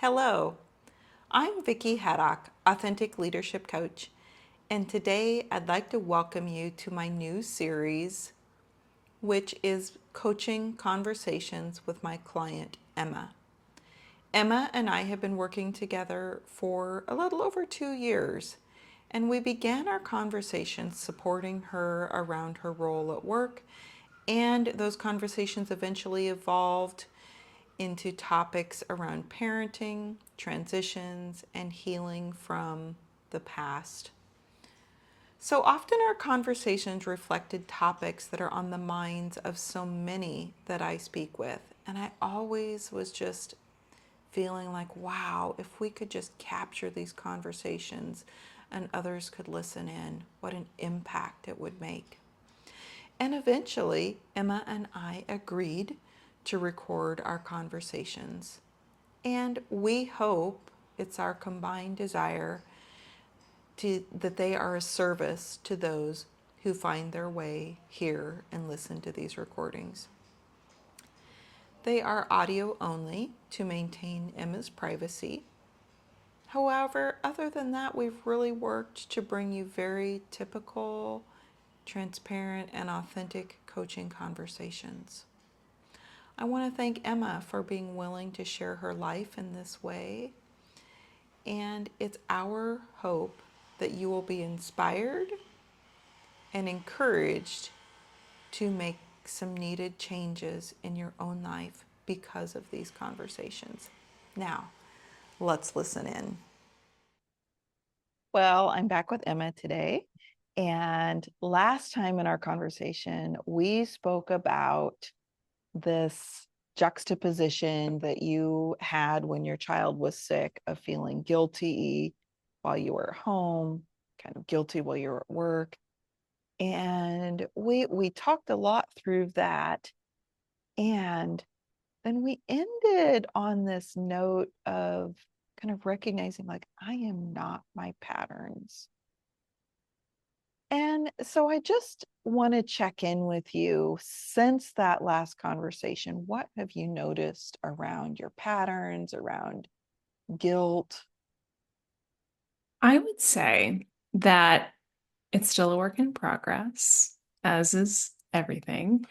Hello, I'm Vicki Haddock, Authentic Leadership Coach, and today I'd like to welcome you to my new series, which is Coaching Conversations with my client, Emma. Emma and I have been working together for a little over 2 years, and we began our conversations supporting her around her role at work, and those conversations eventually evolved into topics around parenting, transitions, and healing from the past. So often our conversations reflected topics that are on the minds of so many that I speak with. And I always was just feeling like, wow, if we could just capture these conversations and others could listen in, what an impact it would make. And eventually, Emma and I agreed to record our conversations. And we hope it's our combined desire that they are a service to those who find their way here and listen to these recordings. They are audio only to maintain Emma's privacy. However, other than that, we've really worked to bring you very typical, transparent, and authentic coaching conversations. I want to thank Emma for being willing to share her life in this way. And it's our hope that you will be inspired and encouraged to make some needed changes in your own life because of these conversations. Now, let's listen in. Well, I'm back with Emma today. And last time in our conversation, we spoke about this juxtaposition that you had when your child was sick of feeling guilty while you were at home, kind of guilty while you were at work. And we talked a lot through that. And then we ended on this note of kind of recognizing, like, I am not my patterns. And so I just want to check in with you since that last conversation. What have you noticed around your patterns, around guilt? I would say that it's still a work in progress, as is everything.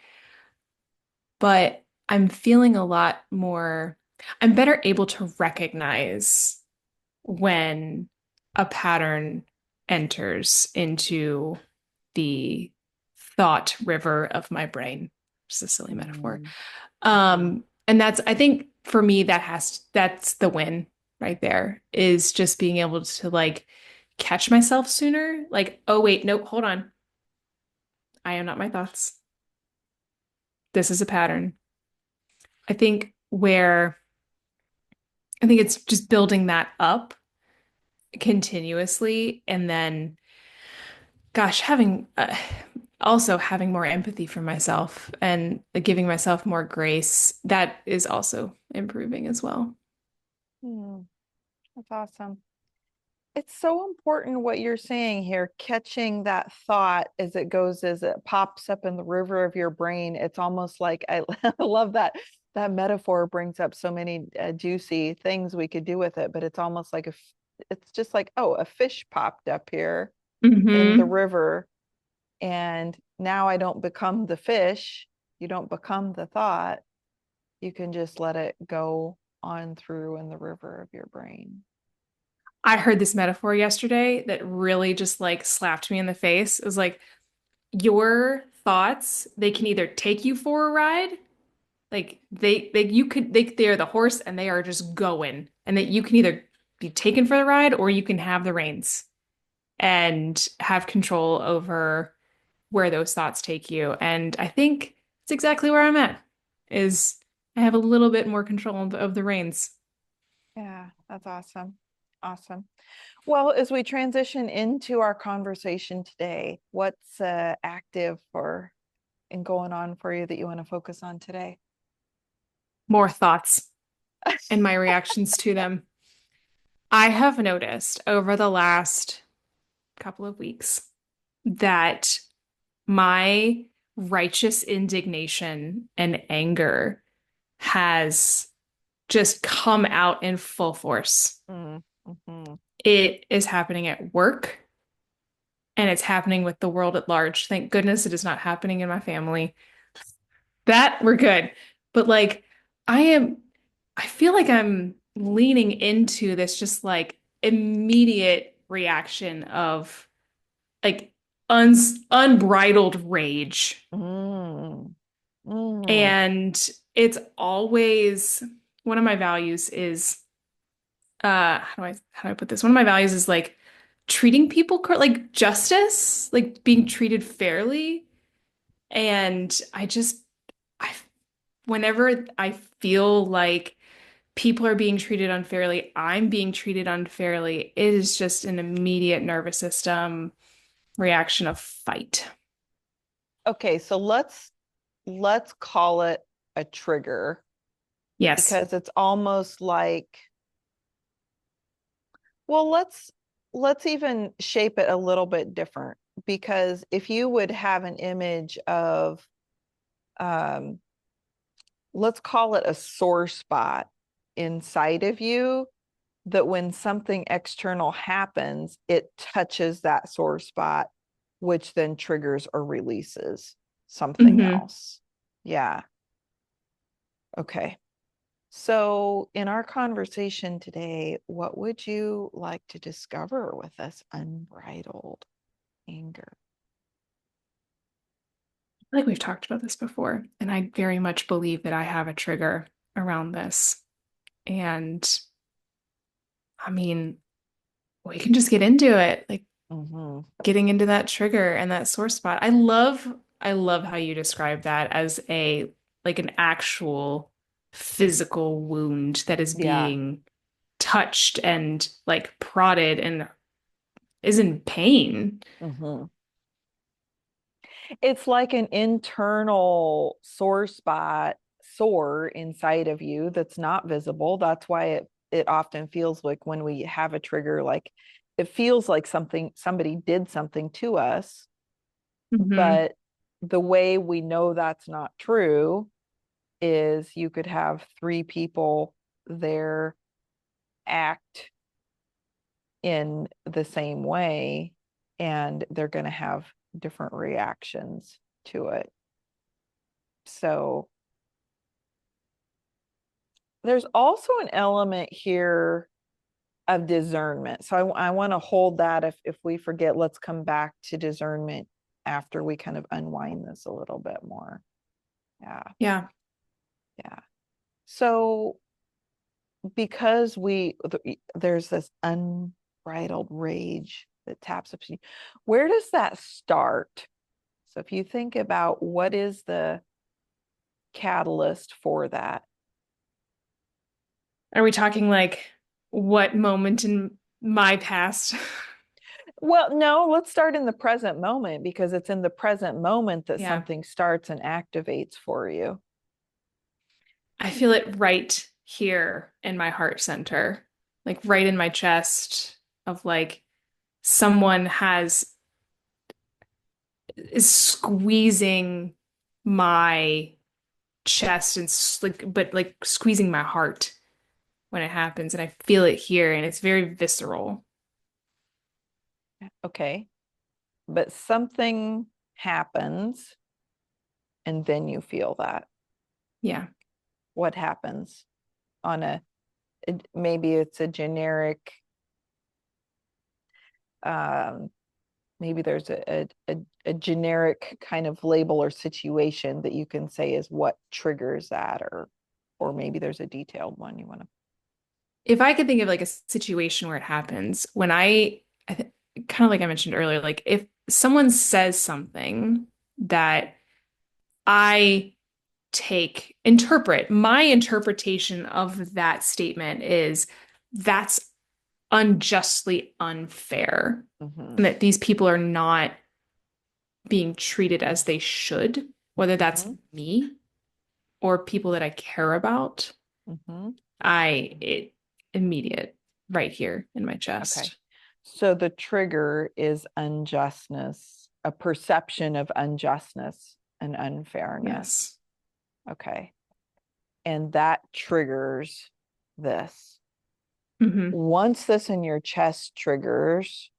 But I'm feeling a lot more, I'm better able to recognize when a pattern enters into the thought river of my brain. Just a silly metaphor. Mm. And I think for me, that's the win right there, is just being able to like catch myself sooner. Like, oh wait, nope, hold on. I am not my thoughts. This is a pattern. I think where I think it's just building that up continuously and then gosh, having also having more empathy for myself and giving myself more grace, that is also improving as well. Hmm, that's awesome. It's so important what you're saying here, catching that thought as it pops up in the river of your brain. It's almost like I love that metaphor brings up so many juicy things we could do with it, but it's almost like it's just like, oh, a fish popped up here in the Hmm. river, and now I don't become the fish. You don't become the thought. You can just let it go on through in the river of your brain. I heard this metaphor yesterday that really just like slapped me in the face. It was like your thoughts, they can either take you for a ride, like they are the horse and they are just going, and that you can either be taken for the ride or you can have the reins and have control over where those thoughts take you. And I think it's exactly where I'm at, is I have a little bit more control of the reins. Yeah, that's awesome. Awesome. Well, as we transition into our conversation today, what's active for and going on for you that you want to focus on today? More thoughts and my reactions to them. I have noticed over the last couple of weeks that my righteous indignation and anger has just come out in full force. Mm-hmm. It is happening at work and it's happening with the world at large. Thank goodness it is not happening in my family. That we're good. But like, I am, I feel like I'm leaning into this just like immediate reaction of like unbridled rage. Mm. Mm. And it's always one of my values is how do I put this? One of my values is like treating people like justice, like being treated fairly. And I whenever I feel like people are being treated unfairly, I'm being treated unfairly, it is just an immediate nervous system reaction of fight. Okay, so let's call it a trigger Yes. because it's almost like, well, let's even shape it a little bit different because if you would have an image of um let's call it a sore spot inside of you, that when something external happens, it touches that sore spot, which then triggers or releases something Hmm. else. Yeah. Okay. So, in our conversation today, what would you like to discover with this unbridled anger? Like we've talked about this before, and I very much believe that I have a trigger around this. And I mean, we can just get into it, like Mm-hmm. getting into that trigger and that sore spot. I love how you describe that as a like an actual physical wound that is Yeah. being touched and like prodded and is in pain. Mm-hmm. It's like an internal sore spot, sore inside of you that's not visible. That's why it often feels like when we have a trigger, like it feels like somebody did something to us, Hmm. but the way we know that's not true is you could have three people there act in the same way and they're going to have different reactions to it. So there's also an element here of discernment. So I want to hold that. If we forget, let's come back to discernment after we kind of unwind this a little bit more. Yeah. Yeah. Yeah. So because there's this unbridled rage that taps up, where does that start? So if you think about what is the catalyst for that. Are we talking like what moment in my past? Well, no, let's start in the present moment because it's in the present moment that Yeah. something starts and activates for you. I feel it right here in my heart center, like right in my chest of like someone has is squeezing my chest and like but like squeezing my heart when it happens and I feel it here and it's very visceral. Okay. But something happens and then you feel that. Yeah. What happens on maybe it's a generic, um, maybe there's a generic kind of label or situation that you can say is what triggers that, or maybe there's a detailed one you want to. If I could think of like a situation where it happens, when I kind of like I mentioned earlier, like if someone says something that I interpret, my interpretation of that statement is that's unjustly unfair Mm-hmm. and that these people are not being treated as they should, whether that's Mm-hmm. me or people that I care about. Mm-hmm. It immediate right here in my Okay. chest. So the trigger is unjustness, a perception of unjustness and unfairness. Yes. Okay. And that triggers. this. Hmm. Once this in your chest triggers,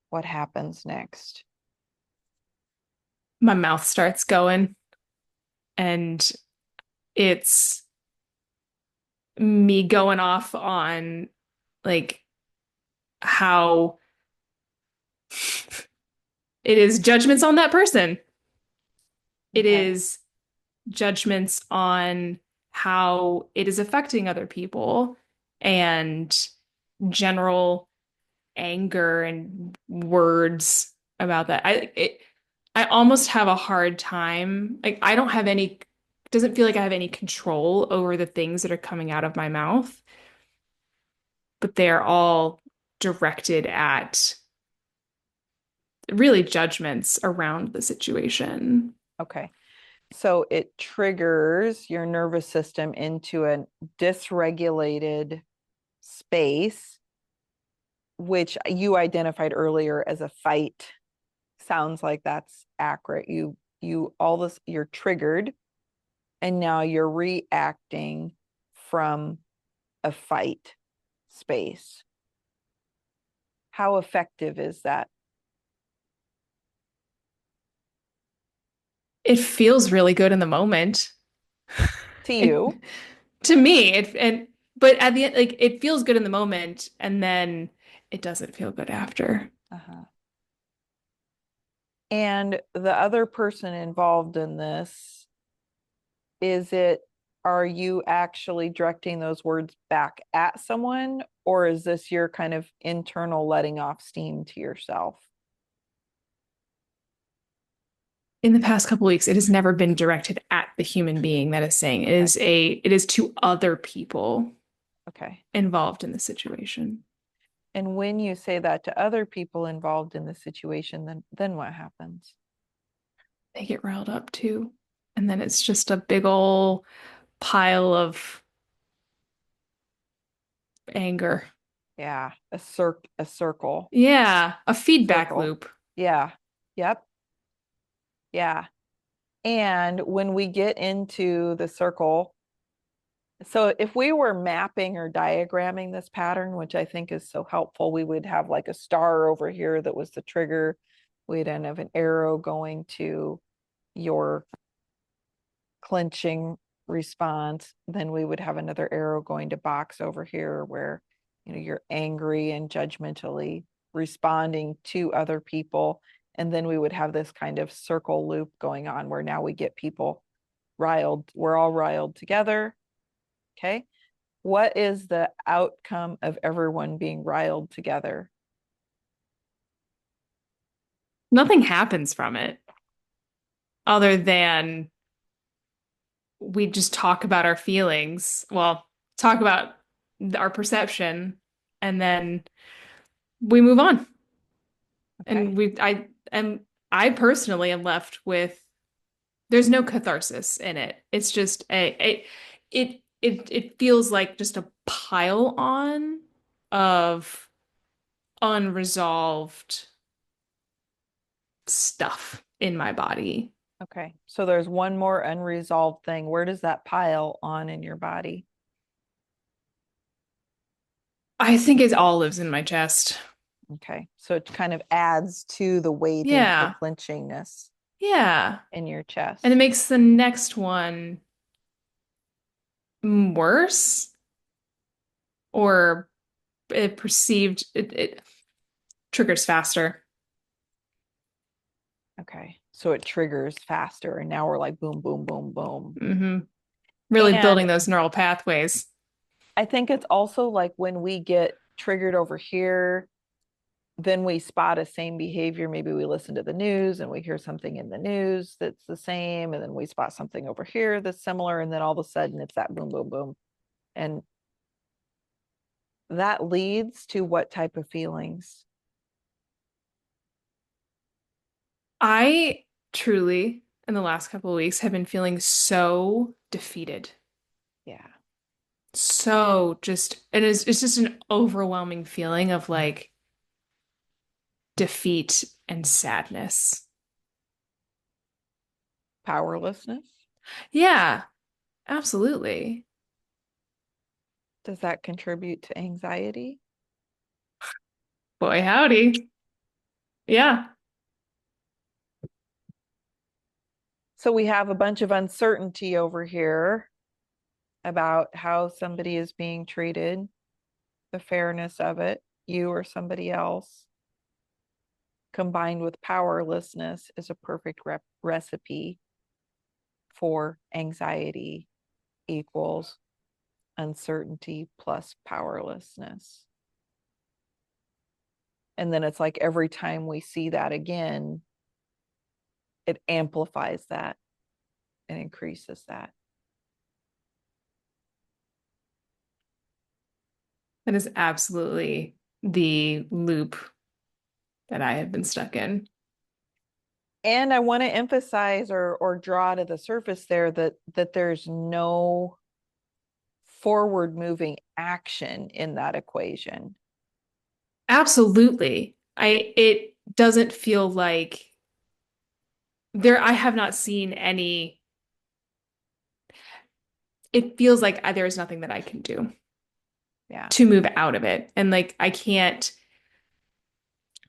what happens next? My mouth starts going, and it's me going off on like how it is judgments on that person. It Okay. is judgments on how it is affecting other people and general anger and words about that. I almost have a hard time. Like I don't have any, doesn't feel like I have any control over the things that are coming out of my mouth, but they're all directed at really judgments around the situation. Okay. So it triggers your nervous system into a dysregulated space, which you identified earlier as a fight. Sounds like that's accurate. All this, you're triggered, and now you're reacting from a fight space. How effective is that It feels really good in the moment. to It, you? to me, but at the end, like it feels good in the moment, and then it doesn't feel good after. Uh-huh. And the other person involved in this, is it, are you actually directing those words back at someone, or is this your kind of internal letting off steam to yourself? In the past couple weeks, it has never been directed at the human being that is saying Okay. it is to other people Okay. involved in the situation. And when you say that to other people involved in the situation, then what happens? They get riled up too. And then it's just a big ol' pile of anger. Yeah, a circle, Yeah, a feedback circle. loop. Yeah. Yep. Yeah. And when we get into the circle, so if we were mapping or diagramming this pattern, which I think is so helpful, we would have like a star over here that was the trigger. We'd then have an arrow going to your clenching response. Then we would have another arrow going to box over here where, you're angry and judgmentally responding to other people. And then we would have this kind of circle loop going on where now we get people riled. We're all riled together. Okay. What is the outcome of everyone being riled together? Nothing happens from it other than we just talk about our feelings. Well, talk about our perception, and then we move on. Okay. And I personally am left with there's no catharsis in it. It's just it feels like just a pile on of unresolved stuff in my body. Okay. So there's one more unresolved thing. Where does that pile on in your body? I think it all lives in my chest. Okay. So it kind of adds to the weightage, the Yeah. clenchingness Yeah. in your And it chest. makes the next one worse or it triggers faster. Okay. So it triggers faster. And now we're like boom, boom, boom, boom. Hmm. Really And building those neural pathways. I think it's also like when we get triggered over here, then we spot a same behavior. Maybe we listen to the news and we hear something in the news that's the same. And then we spot something over here that's similar. And then all of a sudden it's that boom, boom, boom. And that leads to what type of feelings? I truly, in the last couple of weeks, have been feeling so defeated. Yeah. So just, it's just an overwhelming feeling of like defeat and sadness. Powerlessness. Yeah, absolutely. Does that contribute to anxiety? Boy, howdy. Yeah, So we have a bunch of uncertainty over here about how somebody is being treated, the fairness of it, you or somebody else, combined with powerlessness is a perfect recipe for anxiety equals uncertainty plus powerlessness. And then it's like every time we see that again, it amplifies that and increases that. that is absolutely the loop that I have been stuck in. And I want to emphasize or draw to the surface there that there's no forward moving action in that equation. Absolutely. It doesn't feel like I have not seen any, it feels like there is nothing that I can do Yeah. to move out of it. And like I can't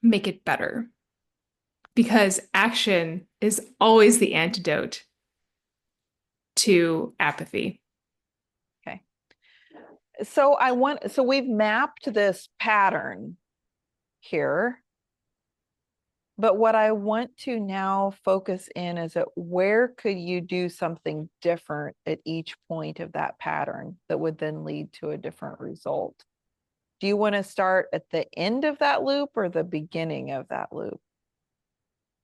make it better because action is always the antidote to apathy. Okay. So we've mapped this pattern here, but what I want to now focus in is at where could you do something different at each point of that pattern that would then lead to a different result? Do you want to start at the end of that loop or the beginning of that loop?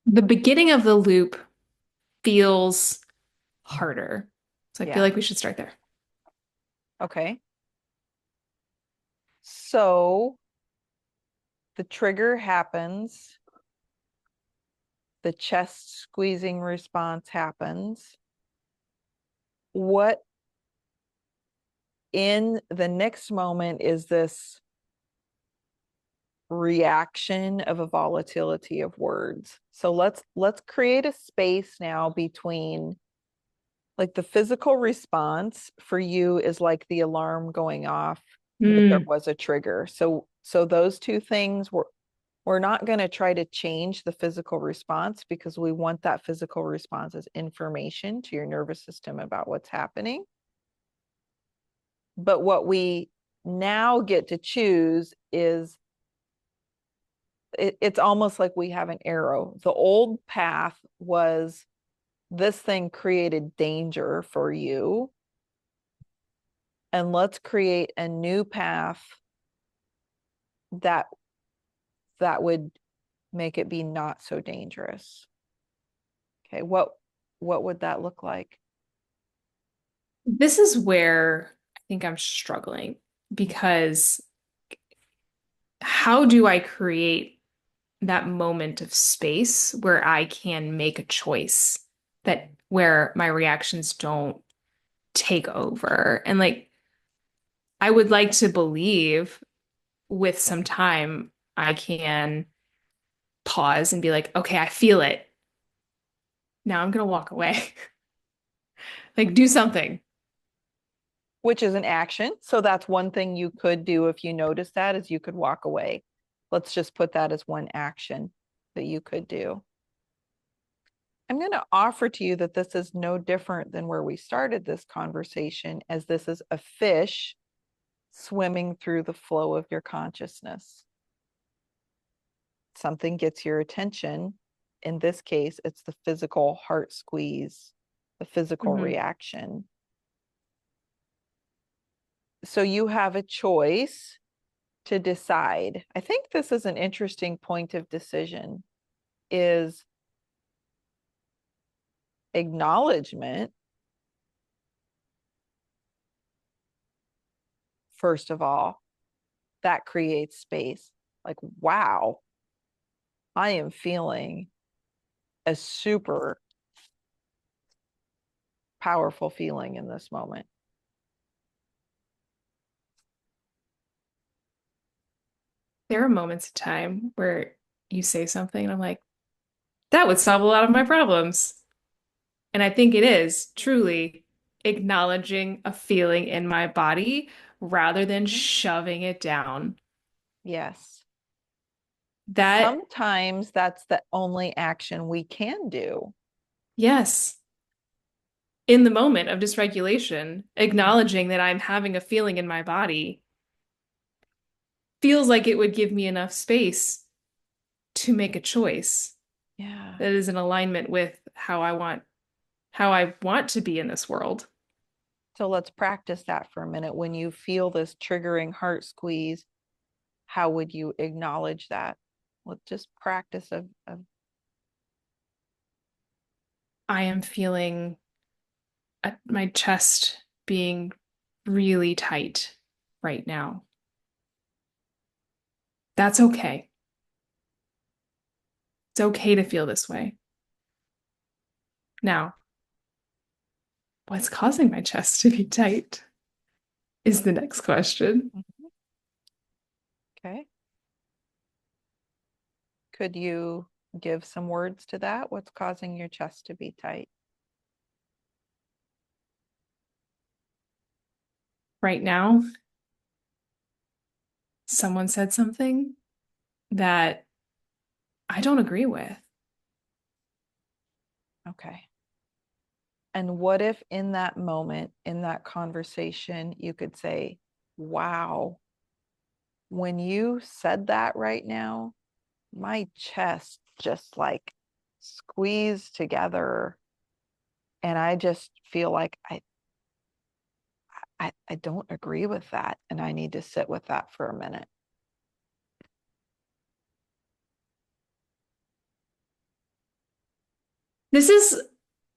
The beginning of the loop feels harder. So I feel Yeah. like we should start there. Okay. So the trigger happens, the chest squeezing response happens. What in the next moment is this reaction of a volatility of words? So let's create a space now between like the physical response for you is like the alarm going off that there Mm, was a trigger. So those two things we're not going to try to change the physical response because we want that physical response as information to your nervous system about what's happening. But what we now get to choose is it's almost like we have an arrow. The old path was this thing created danger for you. And let's create a new path that would make it be not so dangerous. Okay, what would that look like? this is where I think I'm struggling because how do I create that moment of space where I can make a choice that where my reactions don't take over? And like, I would like to believe with some time, I can pause and be like, okay, I feel it. Now I'm gonna walk away. Like, do something. Which is an action. So that's one thing you could do if you notice that is you could walk away. Let's just put that as one action that you could do. I'm going to offer to you that this is no different than where we started this conversation, as this is a fish swimming through the flow of your consciousness. Something gets your attention. In this case, it's the physical heart squeeze, the physical Mhm. reaction. So you have a choice to decide. I think this is an interesting point of decision is acknowledgement, first of all, that creates space. Like, wow, I am feeling a super powerful feeling in this moment. There are moments of time where you say something and I'm like, that would solve a lot of my problems. And I think it is truly acknowledging a feeling in my body rather than shoving it down. Yes. That, Sometimes that's the only action we can do. yes, in the moment of dysregulation, acknowledging that I'm having a feeling in my body feels like it would give me enough space to make a choice Yeah. that is in alignment with how I want to be in this world. So let's practice that for a minute. When you feel this triggering heart squeeze, how would you acknowledge that? Let's just practice of I am feeling my chest being really tight right now. That's okay. It's okay to feel this way. Now, what's causing my chest to be tight is the next question. Mhm. Okay. Could you give some words to that? What's causing your chest to be tight? Right now, someone said something that I don't agree with. Okay. And what if in that moment, in that conversation, you could say, wow, when you said that right now, my chest just like squeezed together. And I just feel like I don't agree with that. And I need to sit with that for a minute. This is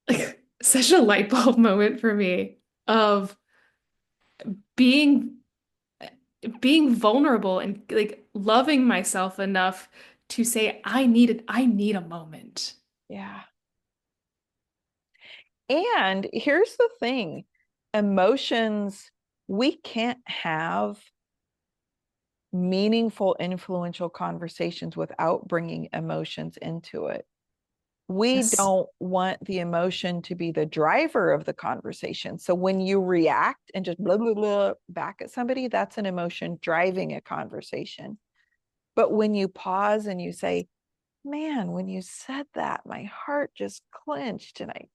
like such a light bulb moment for me of being being vulnerable and like loving myself enough to say I need a moment. Yeah. And here's the thing, emotions, we can't have meaningful, influential conversations without bringing emotions into it. We Yes. don't want the emotion to be the driver of the conversation. So when you react and just blah, blah, blah back at somebody, that's an emotion driving a conversation. But when you pause and you say, man, when you said that, my heart just clenched and I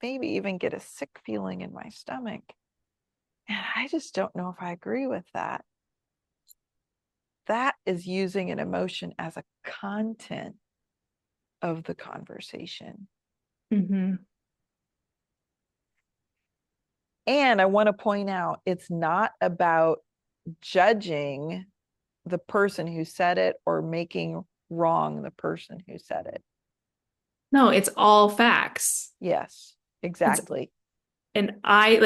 maybe even get a sick feeling in my stomach. And I just don't know if I agree with that. That is using an emotion as a content of the conversation. Hmm. And I want to point out it's not about judging the person who said it or making wrong the person who said it. No, it's all facts. Yes, It's exactly. and I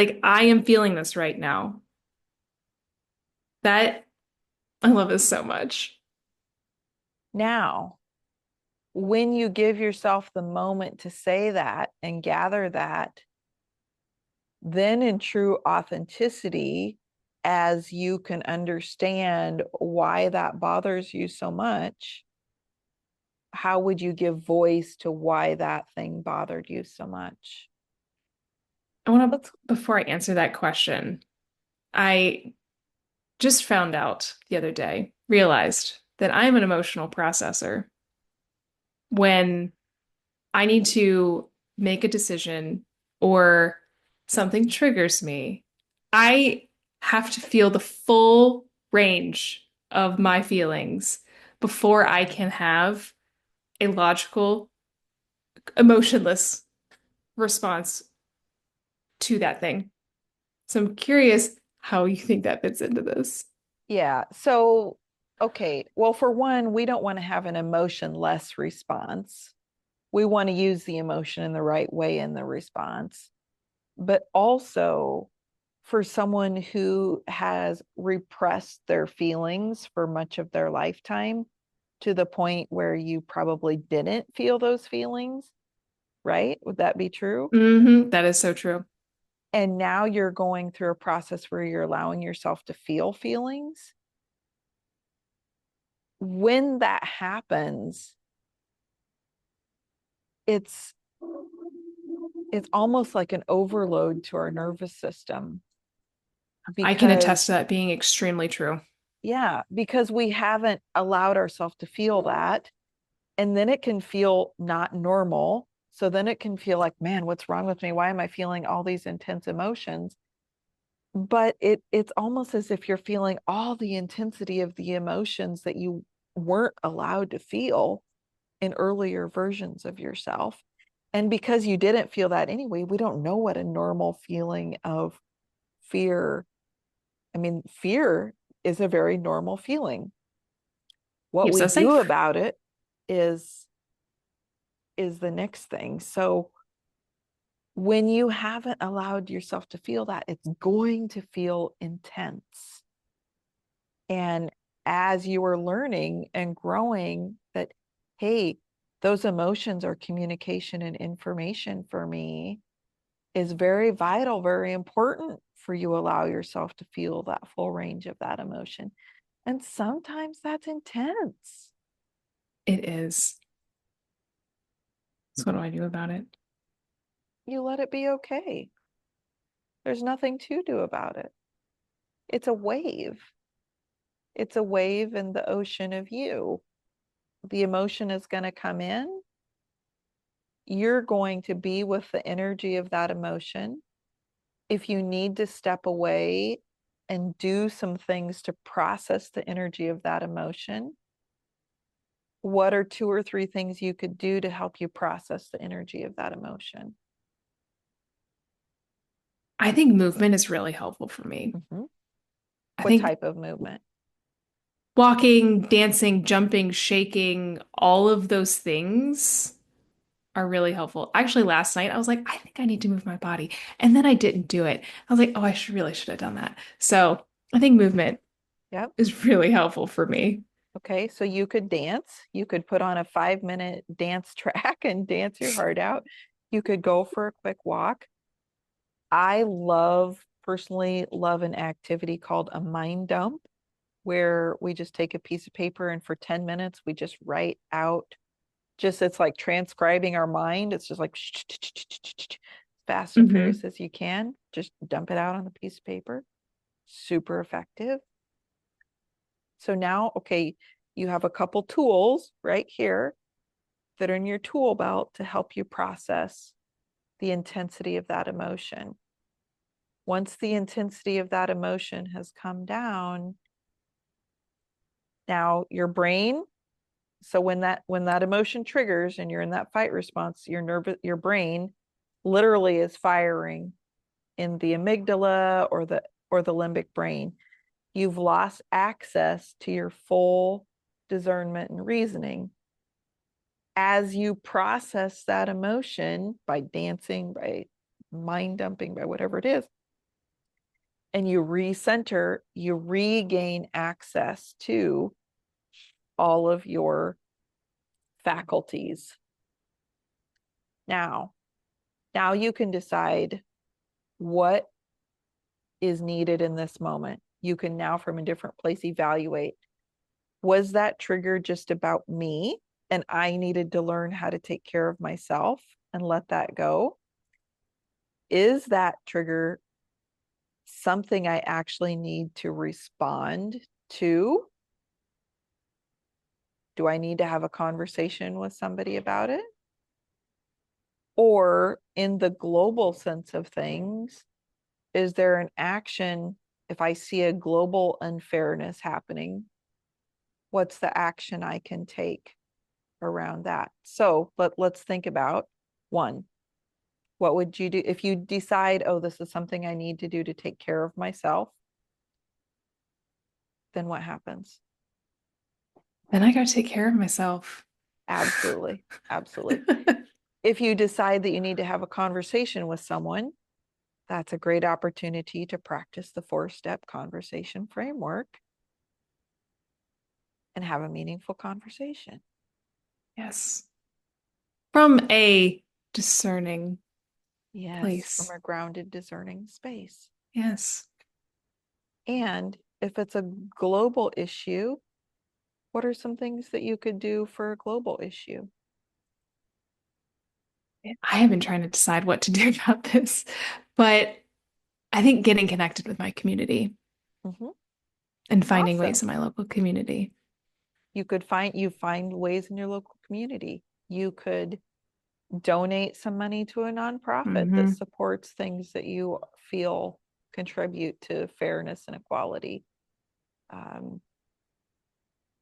am feeling this right now. That I love this so much. Now, when you give yourself the moment to say that and gather that, then in true authenticity, as you can understand why that bothers you so much, how would you give voice to why that thing bothered you so much? I want to Let's, before I answer that question, I just found out the other day, realized that I'm an emotional processor. When I need to make a decision or something triggers me, I have to feel the full range of my feelings before I can have a logical, emotionless response to that thing. So I'm curious how you think that fits into this. yeah. So, okay. Well, for one, we don't want to have an emotionless response. We want to use the emotion in the right way in the response. But also, for someone who has repressed their feelings for much of their lifetime to the point where you probably didn't feel those feelings, right? Would that be true? That is so true. And now you're going through a process where you're allowing yourself to feel feelings. When that happens, it's it's almost like an overload to our nervous system. I can because attest to that being extremely true. yeah, because we haven't allowed ourselves to feel that. And then it can feel not normal. So then it can feel like, man, what's wrong with me? Why am I feeling all these intense emotions? But it's almost as if you're feeling all the intensity of the emotions that you weren't allowed to feel in earlier versions of yourself. And because you didn't feel that anyway, we don't know what a normal feeling of fear. I mean, fear is a very normal feeling. What Keeps we us do safe. about it is is the next thing. So when you haven't allowed yourself to feel that, it's going to feel intense. And as you are learning and growing that, hey, those emotions are communication and information for me is very vital, very important for you allow yourself to feel that full range of that emotion. And sometimes that's intense. It is. So what do I do about it? You let it be okay. There's nothing to do about it. It's a wave. It's a wave in the ocean of you. The emotion is going to come in. You're going to be with the energy of that emotion. If you need to step away and do some things to process the energy of that emotion, what are two or three things you could do to help you process the energy of that emotion? I think movement is really helpful for me. Mm-hmm. I What think type of movement? walking, dancing, jumping, shaking, all of those things are really helpful. Actually, last night I was like, I think I need to move my body. And then I didn't do it. I was like, oh, really should have done that. So I think movement Yep. is really helpful for me. Okay, so you could dance. You could put on a 5-minute dance track and dance your heart out. You could go for a quick walk. I personally love an activity called a mind dump, where we just take a piece of paper and for 10 minutes, we just write out, just it's like transcribing our mind. It's just like fast and Hmm. furious as you can. Just dump it out on the piece of paper. Super effective. So now, okay, you have a couple tools right here that are in your tool belt to help you process the intensity of that emotion. Once the intensity of that emotion has come down, now your brain, so when that emotion triggers and you're in that fight response, your brain literally is firing in the amygdala or the limbic brain. You've lost access to your full discernment and reasoning. As you process that emotion by dancing, by mind dumping, by whatever it is, and you recenter, you regain access to all of your faculties. Now, now you can decide what is needed in this moment. You can now, from a different place, evaluate, was that trigger just about me and I needed to learn how to take care of myself and let that go? Is that trigger something I actually need to respond to? Do I need to have a conversation with somebody about it? Or in the global sense of things, is there an action? If I see a global unfairness happening, what's the action I can take around that? So let's think about one. What would you do if you decide, oh, this is something I need to do to take care of myself? Then what happens? Then I got to take care of myself. Absolutely. Absolutely. If you decide that you need to have a conversation with someone, that's a great opportunity to practice the 4-step conversation framework and have a meaningful conversation. Yes. From a discerning Yes, from place. a grounded, discerning space. Yes. And if it's a global issue, what are some things that you could do for a global issue? I have been trying to decide what to do about this, but I think getting connected with my community Mhm. and finding ways Awesome. in my local community. You find ways in your local community. You could donate some money to a nonprofit that Hmm. supports things that you feel contribute to fairness and equality. Um,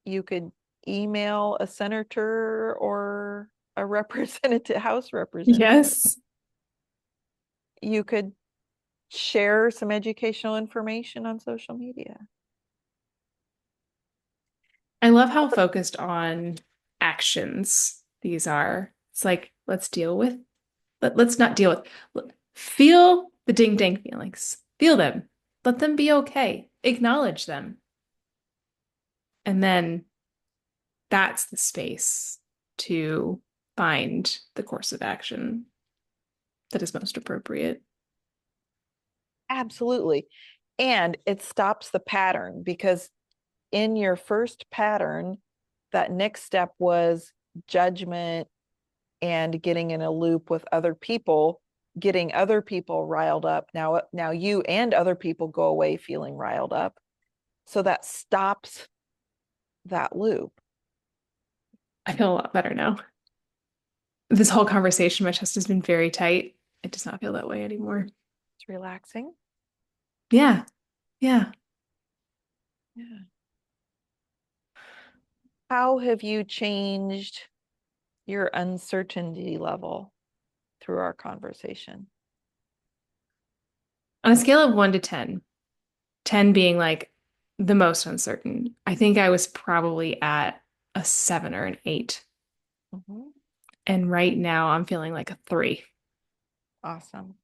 you could email a senator or a representative, House representative. Yes. You could share some educational information on social media. I love how focused on actions these are. It's like, let's not deal feel the ding dang feelings. Feel them. Let them be okay. Acknowledge them. And then that's the space to find the course of action that is most appropriate. Absolutely. And it stops the pattern because in your first pattern, that next step was judgment and getting in a loop with other people, getting other people riled up. Now you and other people go away feeling riled up. So that stops that loop. I feel a lot better now. This whole conversation, my chest has been very tight. It does not feel that way anymore. It's relaxing. Yeah. Yeah. Yeah. How have you changed your uncertainty level through our conversation? On a scale of 1 to 10, 10 being like the most uncertain, I think I was probably at a 7 or an 8. Mhm. And right now I'm feeling like a 3. Awesome.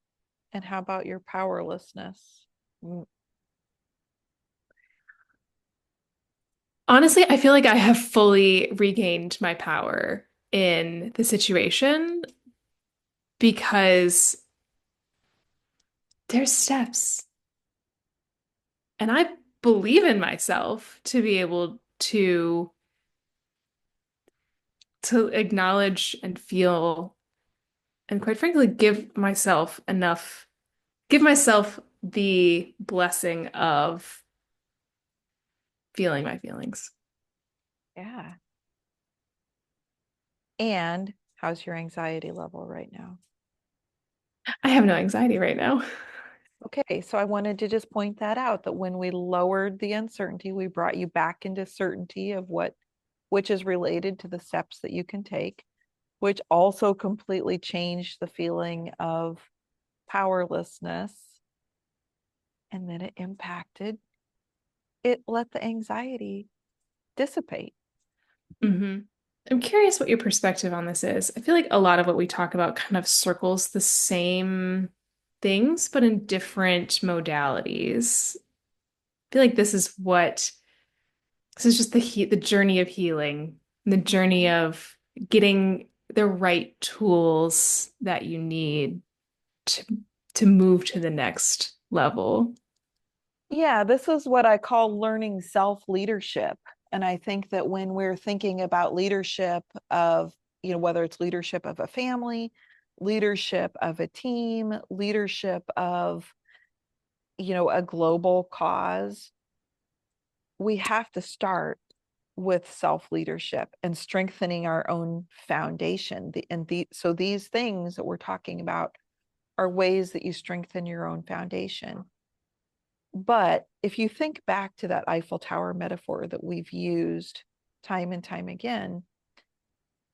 And how about your powerlessness? Honestly, I feel like I have fully regained my power in the situation because there's steps. And I believe in myself to be able to acknowledge and feel and quite frankly give myself the blessing of feeling my feelings. Yeah. And how's your anxiety level right now? I have no anxiety right now. Okay, so I wanted to just point that out that when we lowered the uncertainty, we brought you back into certainty of which is related to the steps that you can take, which also completely changed the feeling of powerlessness. And then it let the anxiety dissipate. Hmm. I'm curious what your perspective on this is. I feel like a lot of what we talk about kind of circles the same things, but in different modalities. I feel like this is just the journey of healing, the journey Mhm. of getting the right tools that you need to to move to the next level. Yeah, this is what I call learning self-leadership. And I think that when we're thinking about leadership of, whether it's leadership of a family, leadership of a team, leadership of, a global cause, we have to start with self-leadership and strengthening our own foundation. So these things that we're talking about are ways that you strengthen your own foundation. But if you think back to that Eiffel Tower metaphor that we've used time and time again,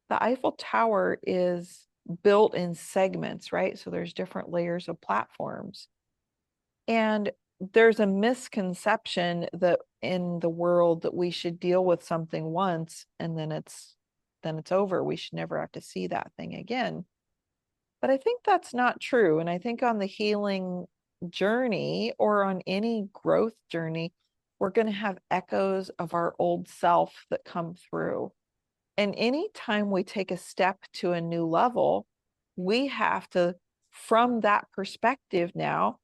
the Eiffel Tower is built in segments, right? So there's different layers of platforms. And there's a misconception that in the world that we should deal with something once and then it's over. We should never have to see that thing again. But I think that's not true. And I think on the healing journey or on any growth journey, we're going to have echoes of our old self that come through. And anytime we take a step to a new level, we have to, from that perspective now,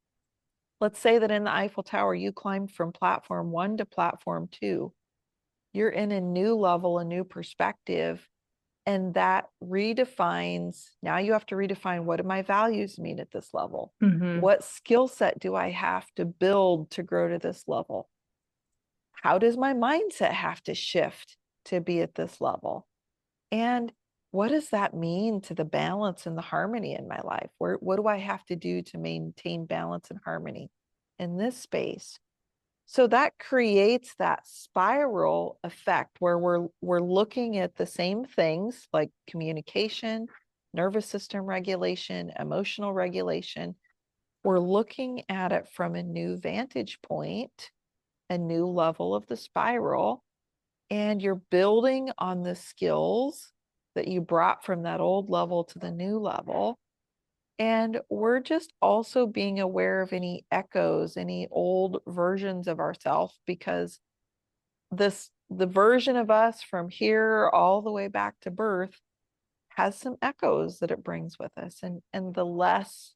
let's say that in the Eiffel Tower, you climbed from platform 1 to platform 2. You're in a new level, a new perspective. And that redefines, now you have to redefine, what do my values mean at this level? Mm-hmm. What skill set do I have to build to grow to this level? How does my mindset have to shift to be at this level? And what does that mean to the balance and the harmony in my life? What do I have to do to maintain balance and harmony in this space? So that creates that spiral effect where we're looking at the same things like communication, nervous system regulation, emotional regulation. We're looking at it from a new vantage point, a new level of the spiral, and you're building on the skills that you brought from that old level to the new level. And we're just also being aware of any echoes, any old versions of ourselves, because the version of us from here all the way back to birth has some echoes that it brings with us. And the less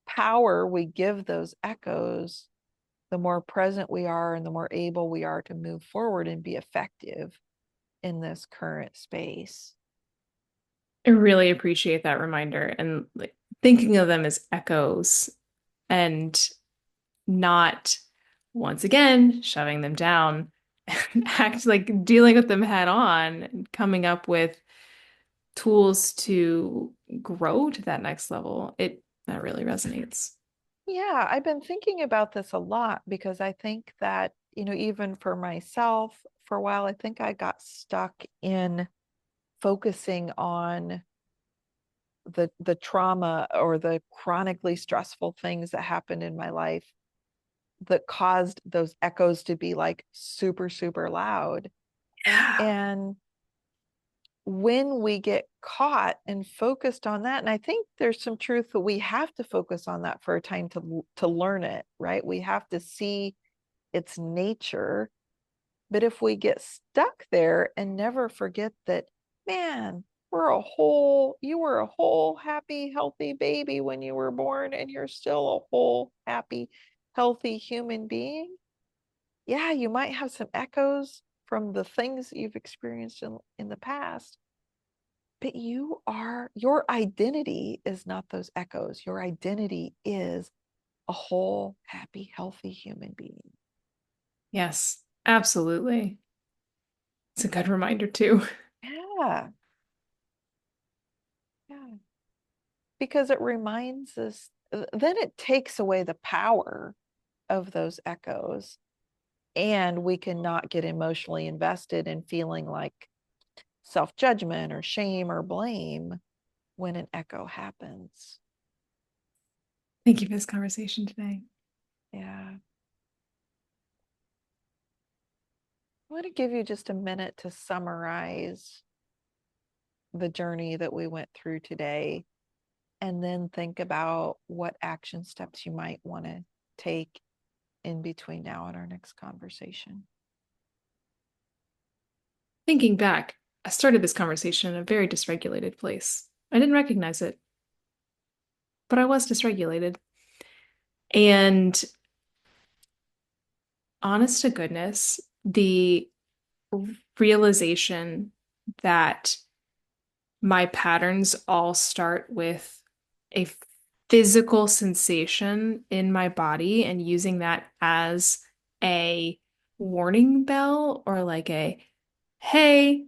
power we give those echoes, the more present we are and the more able we are to move forward and be effective in this current space. I really appreciate that reminder and like thinking of them as echoes and not once again shoving them down and act like dealing with them head on and coming up with tools to grow to that next level. It that really resonates. Yeah, I've been thinking about this a lot because I think that, even for myself, for a while, I think I got stuck in focusing on the trauma or the chronically stressful things that happened in my life that caused those echoes to be like super, super loud. Yeah. And when we get caught and focused on that, and I think there's some truth that we have to focus on that for a time to learn it, right? We have to see its nature. But if we get stuck there and never forget that, man, you were a whole, happy, healthy baby when you were born, and you're still a whole, happy, healthy human being. Yeah, you might have some echoes from the things that you've experienced in the past, but your identity is not those echoes. Your identity is a whole, happy, healthy human being. Yes, absolutely. It's a good reminder too. Yeah. Yeah. Because it reminds us, then it takes away the power of those echoes, and we cannot get emotionally invested in feeling like self-judgment or shame or blame when an echo happens. Thank you for this conversation today. Yeah. I want to give you just a minute to summarize the journey that we went through today, and then think about what action steps you might want to take in between now and our next conversation. Thinking back, I started this conversation in a very dysregulated place. I didn't recognize it, but I was dysregulated. And honest to goodness, the realization that my patterns all start with a physical sensation in my body and using that as a warning bell or like a, hey,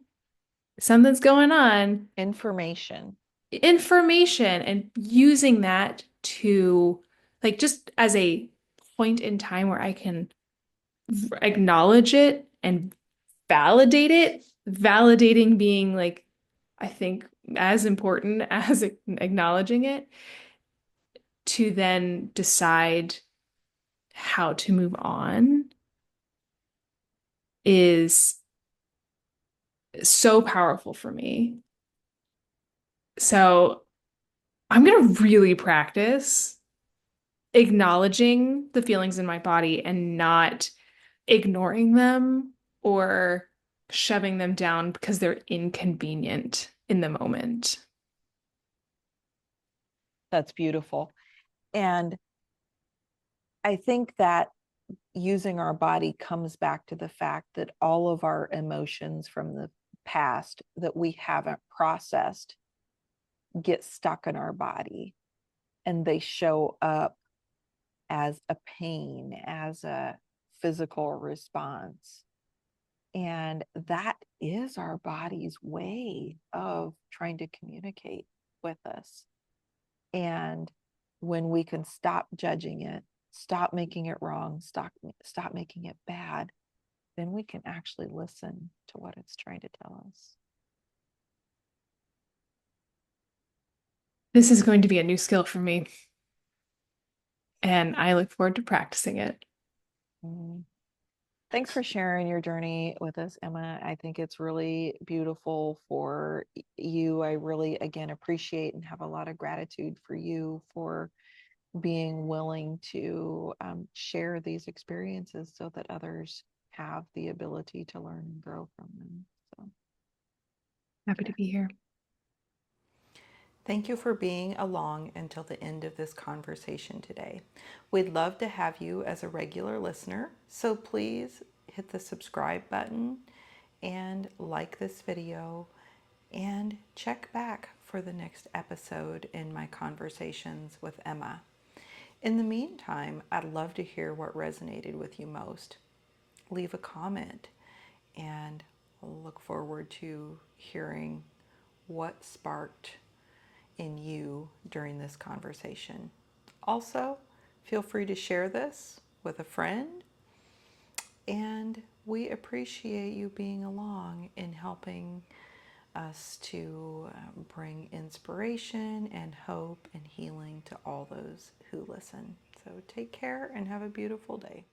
something's going on, Information. information, and using that to like just as a point in time where I can acknowledge it and validate it, validating being like, I think as important as acknowledging it, to then decide how to move on is so powerful for me. So I'm going to really practice acknowledging the feelings in my body and not ignoring them or shoving them down because they're inconvenient in the moment. That's beautiful. And I think that using our body comes back to the fact that all of our emotions from the past that we haven't processed get stuck in our body, and they show up as a pain, as a physical response. And that is our body's way of trying to communicate with us. And when we can stop judging it, stop making it wrong, stop making it bad, then we can actually listen to what it's trying to tell us. This is going to be a new skill for me, and I look forward to practicing it. Mm. Thanks for sharing your journey with us, Emma. I think it's really beautiful for you. I really, again, appreciate and have a lot of gratitude for you for being willing to share these experiences so that others have the ability to learn and grow from them. So, Happy to be here. Thank you for being along until the end of this conversation today. We'd love to have you as a regular listener, so please hit the subscribe button and like this video and check back for the next episode in my conversations with Emma. In the meantime, I'd love to hear what resonated with you most. Leave a comment, and I'll look forward to hearing what sparked in you during this conversation. Also, feel free to share this with a friend, and we appreciate you being along in helping us to bring inspiration and hope and healing to all those who listen. So take care and have a beautiful day.